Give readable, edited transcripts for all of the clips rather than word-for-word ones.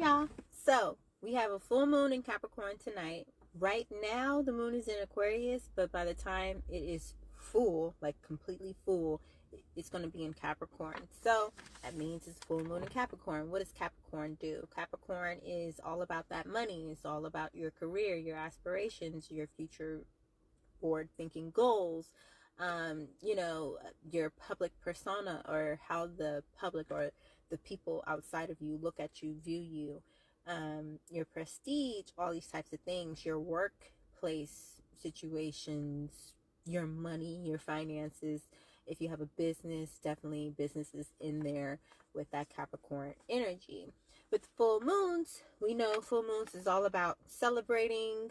y'all. So we have a full moon in Capricorn tonight. Right now the moon is in Aquarius, but by the time it is full, like completely full, it's going to be in Capricorn. So that means it's full moon in Capricorn. What does Capricorn do? Capricorn is all about that money. It's all about your career, your aspirations, your future forward thinking goals, your public persona, or how the public or the people outside of you look at you, view you, your prestige, all these types of things, your workplace situations, your money, your finances. If you have a business, definitely businesses in there with that Capricorn energy. With full moons, we know full moons is all about celebrating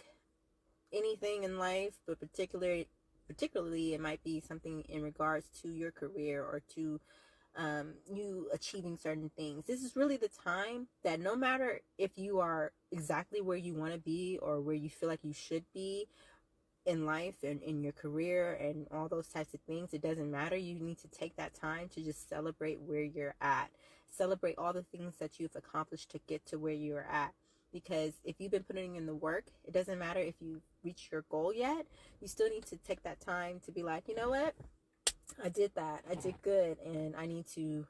anything in life, but particularly it might be something in regards to your career or to you achieving certain things. This is really the time that no matter if you are exactly where you want to be or where you feel like you should be in life and in your career and all those types of things, it doesn't matter. You need to take that time to just celebrate where you're at. Celebrate all the things that you've accomplished to get to where you're at. Because if you've been putting in the work, it doesn't matter if you've reached your goal yet. You still need to take that time to be like, you know what? I did that. I did good. And I need to,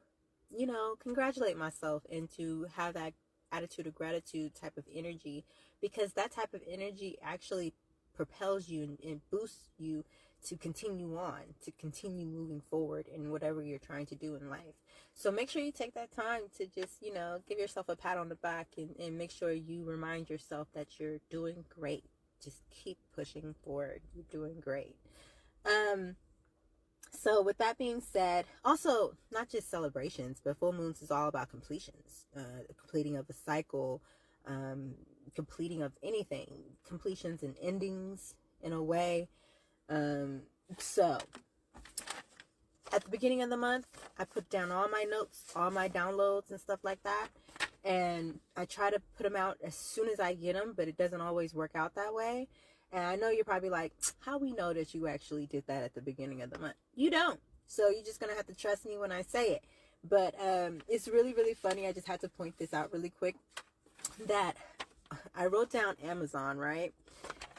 congratulate myself and to have that attitude of gratitude type of energy. Because that type of energy actually propels you and boosts you to continue on, to continue moving forward in whatever you're trying to do in life. So make sure you take that time to just, give yourself a pat on the back and make sure you remind yourself that you're doing great. Just keep pushing forward. You're doing great. So with that being said, also not just celebrations, but full moons is all about completions, completing of a cycle, completing of anything, completions and endings in a way. So at the beginning of the month, I put down all my notes, all my downloads and stuff like that. And I try to put them out as soon as I get them, but it doesn't always work out that way. And I know you're probably like, how we know that you actually did that at the beginning of the month? You don't. So you're just going to have to trust me when I say it. But it's really, really funny. I just had to point this out really quick, that I wrote down Amazon, right?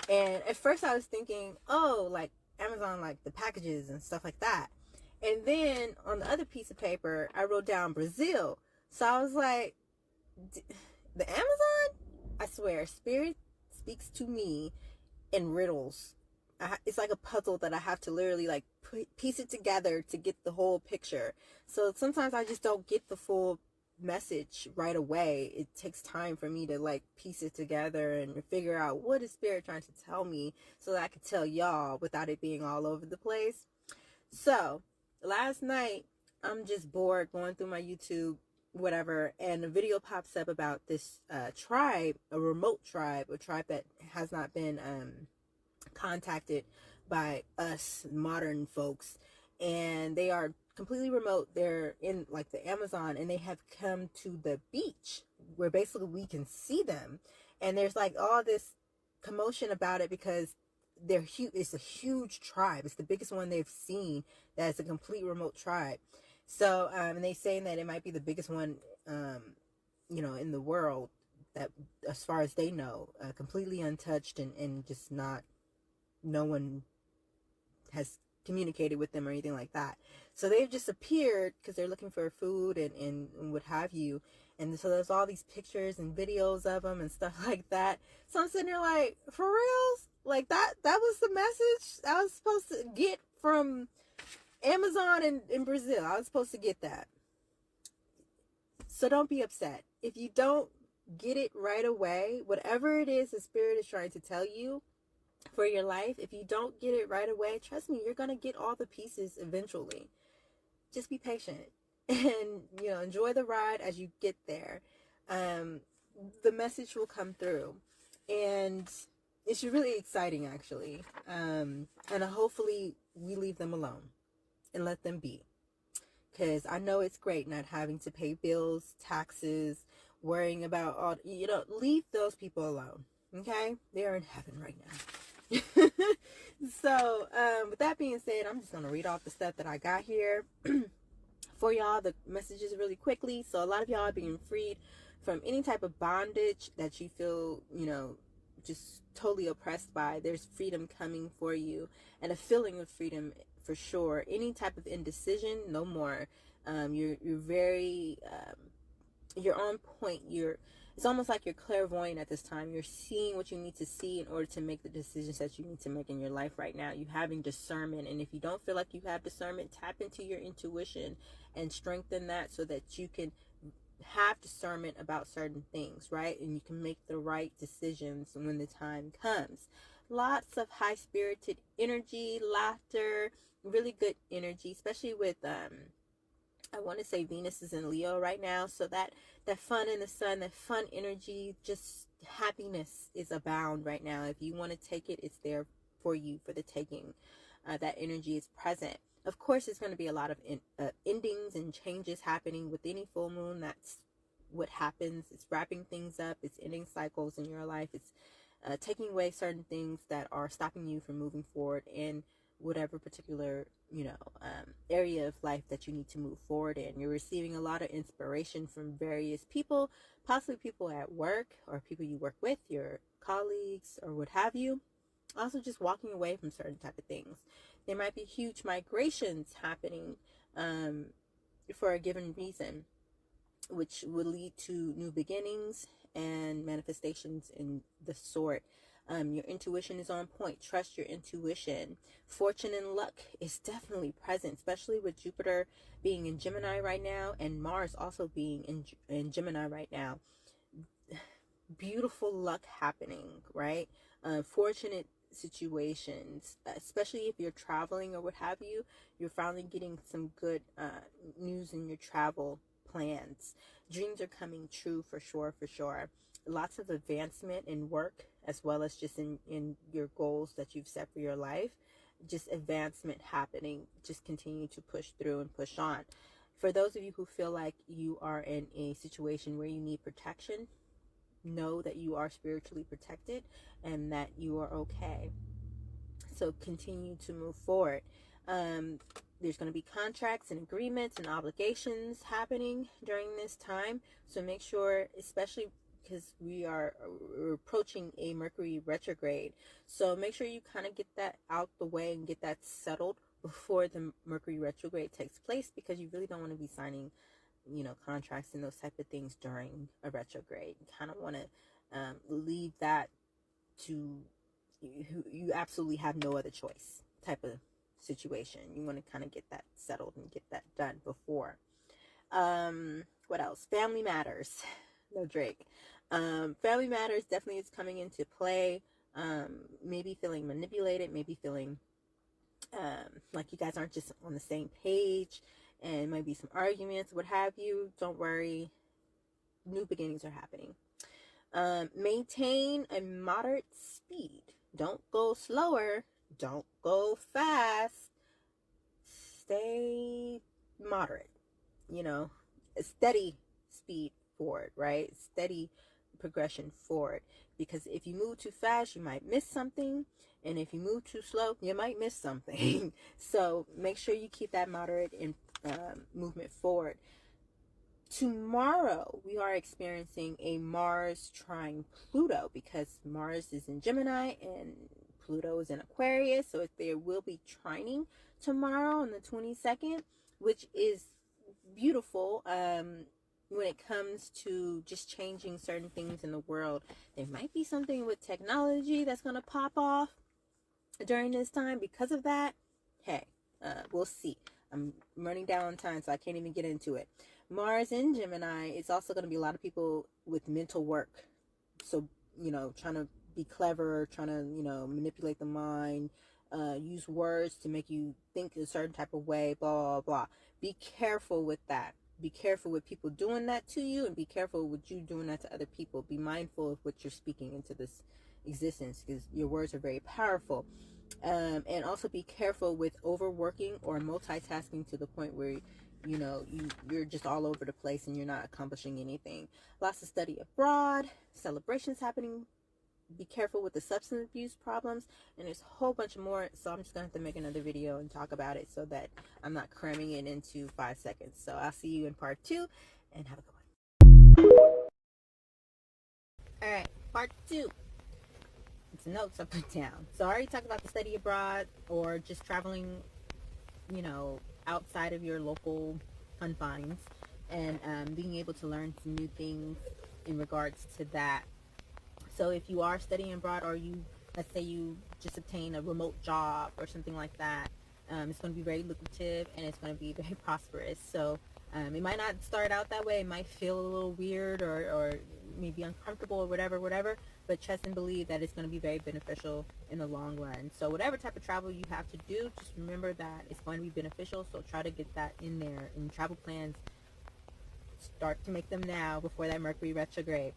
And at first I was thinking, oh, like Amazon, like the packages and stuff like that. And then on the other piece of paper, I wrote down Brazil. So I was like, the Amazon? I swear, Spirit speaks to me in riddles. It's like a puzzle that I have to literally like piece it together to get the whole picture. So sometimes I just don't get the full message right away. It takes time for me to like piece it together and figure out what is Spirit trying to tell me so that I can tell y'all without it being all over the place. So last night I'm just bored going through my YouTube, whatever, and a video pops up about this tribe, a remote tribe, a tribe that has not been contacted by us modern folks, and they are completely remote. They're in like the Amazon, and they have come to the beach where basically we can see them, and there's like all this commotion about it because they're huge. It's a huge tribe. It's the biggest one they've seen that's a complete remote tribe. So and they saying that it might be the biggest one in the world, that as far as they know, completely untouched and just no one has communicated with them or anything like that. So they've just appeared because they're looking for food and what have you. And so there's all these pictures and videos of them and stuff like that. So I'm sitting there like, for reals? Like that was the message I was supposed to get from Amazon in Brazil. I was supposed to get that. So don't be upset. If you don't get it right away, whatever it is the Spirit is trying to tell you for your life, if you don't get it right away, trust me, you're going to get all the pieces eventually. Just be patient and, enjoy the ride as you get there. The message will come through, and it's really exciting actually. And hopefully we leave them alone and let them be. Because I know it's great not having to pay bills, taxes, worrying about all, leave those people alone. Okay? They're in heaven right now. So, with that being said, I'm just going to read off the stuff that I got here for y'all, the messages really quickly. So a lot of y'all are being freed from any type of bondage that you feel, you know, just totally oppressed by. There's freedom coming for you, and a feeling of freedom for sure. Any type of indecision, no more. You're very you're on point. It's almost like you're clairvoyant at this time. You're seeing what you need to see in order to make the decisions that you need to make in your life right now. You're having discernment, and if you don't feel like you have discernment, tap into your intuition and strengthen that so that you can have discernment about certain things, right? And you can make the right decisions when the time comes. Lots of high-spirited energy, laughter, really good energy, especially with I want to say Venus is in Leo right now, so that fun in the sun, that fun energy, just happiness is abound right now. If you want to take it, it's there for you for the taking. That energy is present. Of course, there's going to be a lot of endings and changes happening with any full moon. That's what happens. It's wrapping things up. It's ending cycles in your life. It's taking away certain things that are stopping you from moving forward in whatever particular, you know, area of life that you need to move forward in. You're receiving a lot of inspiration from various people, possibly people at work or people you work with, your colleagues or what have you. Also just walking away from certain type of things. There might be huge migrations happening for a given reason, which will lead to new beginnings and manifestations in the sort. Your intuition is on point. Trust your intuition. Fortune and luck is definitely present, especially with Jupiter being in Gemini right now and Mars also being in Gemini right now. Beautiful luck happening, right? Fortunate situations, especially if you're traveling or what have you. You're finally getting some good news in your travel plans. Dreams are coming true for sure, for sure. Lots of advancement in work as well as just in your goals that you've set for your life. Just advancement happening. Just continue to push through and push on. For those of you who feel like you are in a situation where you need protection, know that you are spiritually protected and that you are okay. So continue to move forward. There's going to be contracts and agreements and obligations happening during this time. So make sure, especially because we're approaching a Mercury retrograde. So make sure you kind of get that out the way and get that settled before the Mercury retrograde takes place, because you really don't want to be signing, you know, contracts and those type of things during a retrograde. You kind of want to leave that to you absolutely have no other choice type of situation. You want to kind of get that settled and get that done before. What else? Family matters. No Drake. Family matters definitely is coming into play. Maybe feeling manipulated, maybe feeling like you guys aren't just on the same page, and maybe some arguments, what have you. Don't worry, new beginnings are happening. Maintain a moderate speed. Don't go slower, don't go fast. Stay moderate, you know, a steady speed forward, right? Steady progression forward, because if you move too fast you might miss something, and if you move too slow you might miss something. So make sure you keep that moderate in movement forward. Tomorrow we are experiencing a Mars trine Pluto, because Mars is in Gemini and Pluto is in Aquarius, so there will be trining tomorrow on the 22nd, which is beautiful. When it comes to just changing certain things in the world, there might be something with technology that's going to pop off during this time because of that. Hey, we'll see. I'm running down on time, so I can't even get into it. Mars in Gemini, it's also going to be a lot of people with mental work. So, you know, trying to be clever, trying to, you know, manipulate the mind, use words to make you think a certain type of way, blah, blah, blah. Be careful with that. Be careful with people doing that to you, and be careful with you doing that to other people. Be mindful of what you're speaking into this existence, because your words are very powerful. And also be careful with overworking or multitasking to the point where, you know, you're just all over the place and you're not accomplishing anything. Lots of study abroad, celebrations happening. Be careful with the substance abuse problems, and there's a whole bunch more, so I'm just gonna have to make another video and talk about it so that I'm not cramming it into 5 seconds. So I'll see you in part 2, and have a good one. All right, part 2. It's notes I put down. So I already talked about the study abroad or just traveling, outside of your local confines, and being able to learn some new things in regards to that. So if you are studying abroad, or let's say you just obtain a remote job or something like that, it's going to be very lucrative and it's going to be very prosperous. So it might not start out that way. It might feel a little weird, or maybe uncomfortable, or whatever. But trust and believe that it's going to be very beneficial in the long run. So whatever type of travel you have to do, just remember that it's going to be beneficial. So try to get that in there. In travel plans, start to make them now before that Mercury retrograde.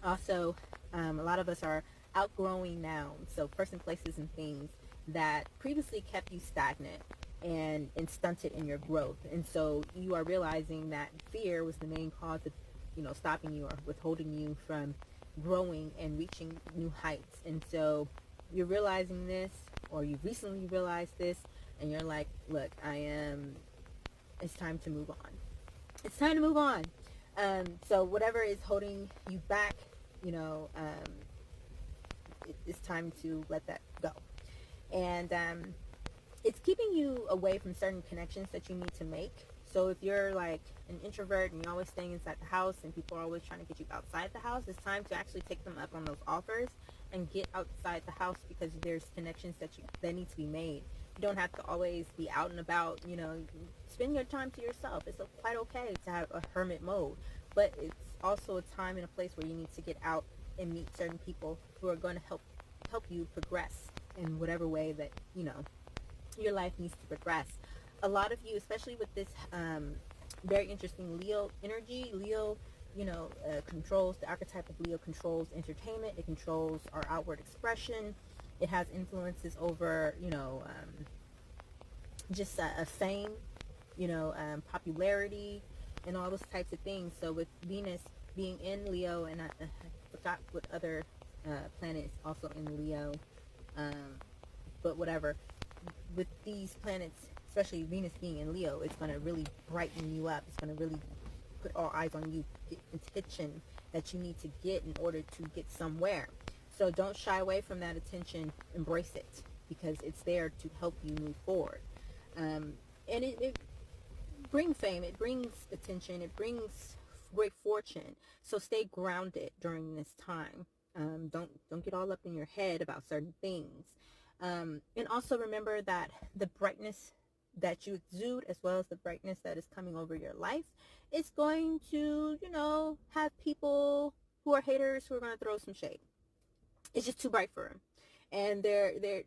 Also, a lot of us are outgrowing nouns, so person, places, and things that previously kept you stagnant and stunted in your growth. And so you are realizing that fear was the main cause of, stopping you or withholding you from growing and reaching new heights. And so you're realizing this, or you've recently realized this, and you're like, look, it's time to move on. It's time to move on. So whatever is holding you back, it's time to let that go. And it's keeping you away from certain connections that you need to make. So if you're like an introvert and you're always staying inside the house and people are always trying to get you outside the house, it's time to actually take them up on those offers and get outside the house, because there's connections that need to be made. You don't have to always be out and about, spend your time to yourself. It's quite okay to have a hermit mode, but it's also a time and a place where you need to get out and meet certain people who are going to help you progress in whatever way that, your life needs to progress. A lot of you, especially with this very interesting Leo energy, Leo, controls, the archetype of Leo controls entertainment. It controls our outward expression. It has influences over, just fame, popularity, and all those types of things. So with Venus being in Leo, and I forgot what other planet is also in Leo, but whatever, with these planets, especially Venus being in Leo, it's going to really brighten you up. It's going to really put all eyes on you, get attention that you need to get in order to get somewhere. So don't shy away from that attention. Embrace it, because it's there to help you move forward. And it brings fame, it brings attention, it brings great fortune. So stay grounded during this time. Don't get all up in your head about certain things. And also remember that the brightness that you exude, as well as the brightness that is coming over your life, is going to, have people who are haters who are going to throw some shade. It's just too bright for them, and they're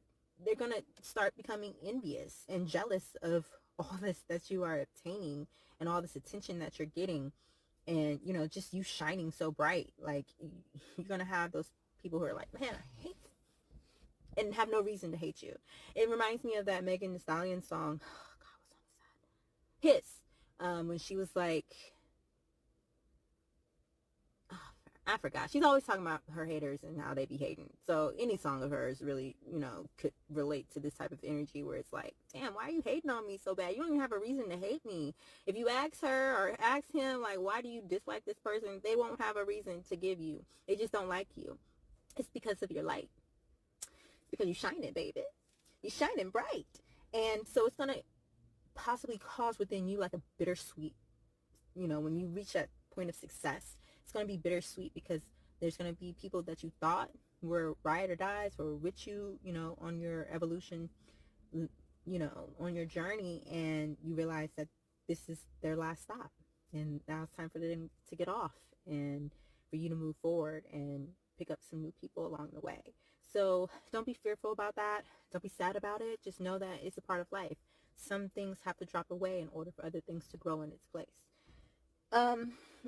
going to start becoming envious and jealous of all this that you are obtaining and all this attention that you're getting, and just you shining so bright. Like, you're going to have those people who are like, man, I hate, and have no reason to hate you. It reminds me of that Megan Thee Stallion song. Oh, God, what song was that? Hiss. When she was like, I forgot. She's always talking about her haters and how they be hating. So any song of hers really, could relate to this type of energy where it's like, damn, why are you hating on me so bad? You don't even have a reason to hate me. If you ask her or ask him, like, why do you dislike this person? They won't have a reason to give you. They just don't like you. It's because of your light. Because you're shining, baby. You're shining bright. And so it's going to possibly cause within you like a bittersweet, when you reach that point of success, it's going to be bittersweet, because there's going to be people that you thought were ride or dies or with you, on your evolution, on your journey, and you realize that this is their last stop, and now it's time for them to get off and for you to move forward and pick up some new people along the way. So don't be fearful about that. Don't be sad about it. Just know that it's a part of life. Some things have to drop away in order for other things to grow in its place.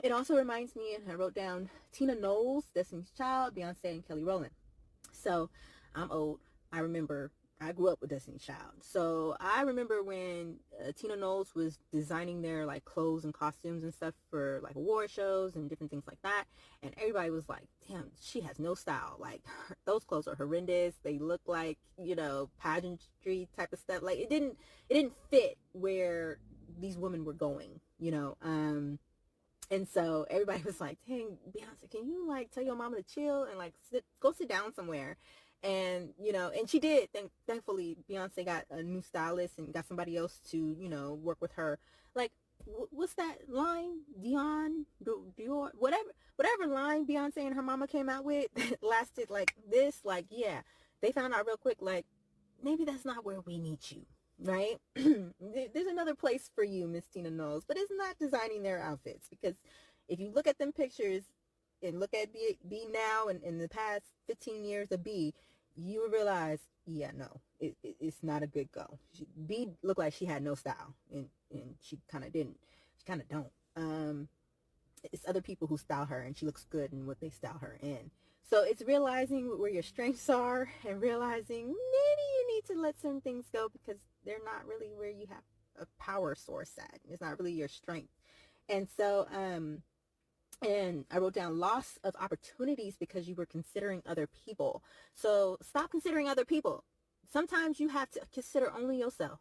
It also reminds me, and I wrote down Tina Knowles, Destiny's Child, Beyonce, and Kelly Rowland. So I'm old. I grew up with Destiny's Child. So I remember when Tina Knowles was designing their like clothes and costumes and stuff for like award shows and different things like that. And everybody was like, damn, she has no style. Like, those clothes are horrendous. They look like, pageantry type of stuff. Like, it didn't fit where these women were going, And so everybody was like, dang, Beyonce, can you like tell your mama to chill and like go sit down somewhere? And, you know, and she did. Thankfully, Beyonce got a new stylist and got somebody else to, you know, work with her. Like, what's that line? Dior, whatever line Beyonce and her mama came out with that lasted like this. Like, yeah, they found out real quick, like, maybe that's not where we need you. Right? There's another place for you, Miss Tina Knowles, but it's not designing their outfits, because if you look at them pictures and look at B now and in the past 15 years of B, you will realize, yeah, no, it's not a good go. B looked like she had no style, and she kind of didn't. She kind of don't. It's other people who style her, and she looks good in what they style her in. So it's realizing where your strengths are and realizing maybe you need to let some things go because they're not really where you have a power source at. It's not really your strength. And so, and I wrote down loss of opportunities because you were considering other people. So stop considering other people. Sometimes you have to consider only yourself,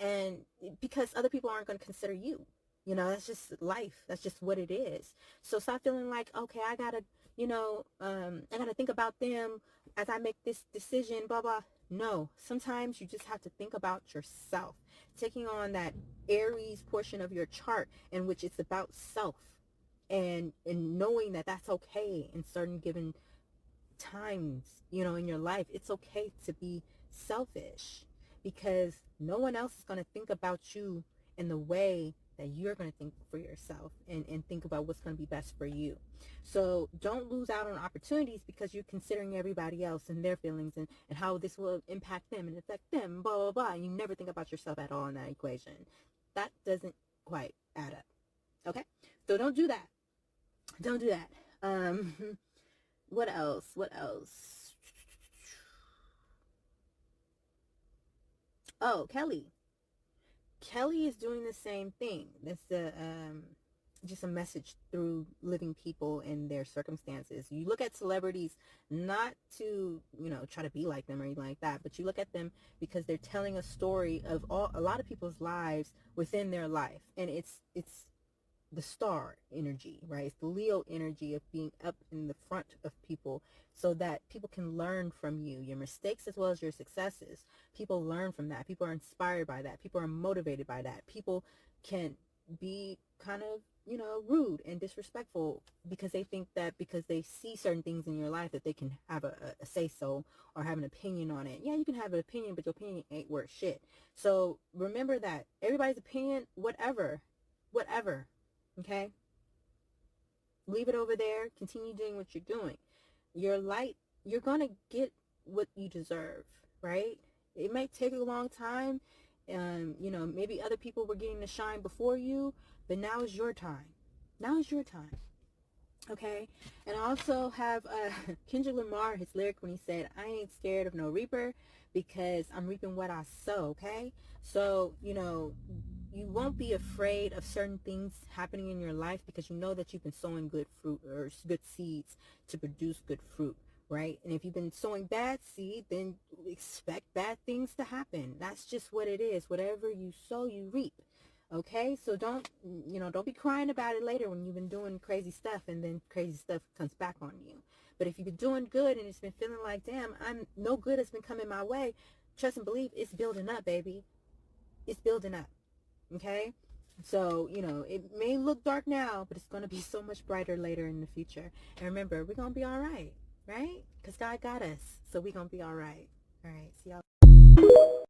and because other people aren't going to consider you. You know, that's just life. That's just what it is. So stop feeling like, okay, I gotta, you know, I gotta think about them as I make this decision, blah, blah. No, sometimes you just have to think about yourself, taking on that Aries portion of your chart in which it's about self, and knowing that that's okay in certain given times, you know, in your life. It's okay to be selfish because no one else is going to think about you in the way that you're going to think for yourself, and think about what's going to be best for you. So don't lose out on opportunities because you're considering everybody else and their feelings, and how this will impact them and affect them, blah, blah, blah. And you never think about yourself at all in that equation. That doesn't quite add up. Okay? So don't do that. Don't do that. What else? What else? Oh, Kelly. Kelly is doing the same thing. That's just a message through living people and their circumstances. You look at celebrities not to, you know, try to be like them or anything like that, but you look at them because they're telling a story of a lot of people's lives within their life, and it's the star energy, right? It's the Leo energy of being up in the front of people so that people can learn from you, your mistakes as well as your successes. People learn from that. People are inspired by that. People are motivated by that. People can be kind of, you know, rude and disrespectful because they think that because they see certain things in your life that they can have a say-so or have an opinion on it. Yeah, you can have an opinion, but your opinion ain't worth shit. So remember that everybody's opinion, whatever, okay? Leave it over there. Continue doing what you're doing. Your light, you're going to get what you deserve, right? It might take a long time. You know, maybe other people were getting to shine before you, but now is your time. Now is your time. Okay? And I also have Kendrick Lamar, his lyric when he said, I ain't scared of no reaper because I'm reaping what I sow, okay? So, you know, you won't be afraid of certain things happening in your life because you know that you've been sowing good fruit or good seeds to produce good fruit, right? And if you've been sowing bad seed, then expect bad things to happen. That's just what it is. Whatever you sow, you reap. Okay, so don't be crying about it later when you've been doing crazy stuff and then crazy stuff comes back on you. But if you've been doing good and it's been feeling like, damn, I'm no good has been coming my way, trust and believe it's building up, baby. It's building up. Okay, so, you know, it may look dark now, but it's going to be so much brighter later in the future. And remember, we're going to be all right? Because God got us, so we're going to be all right. All right, see y'all.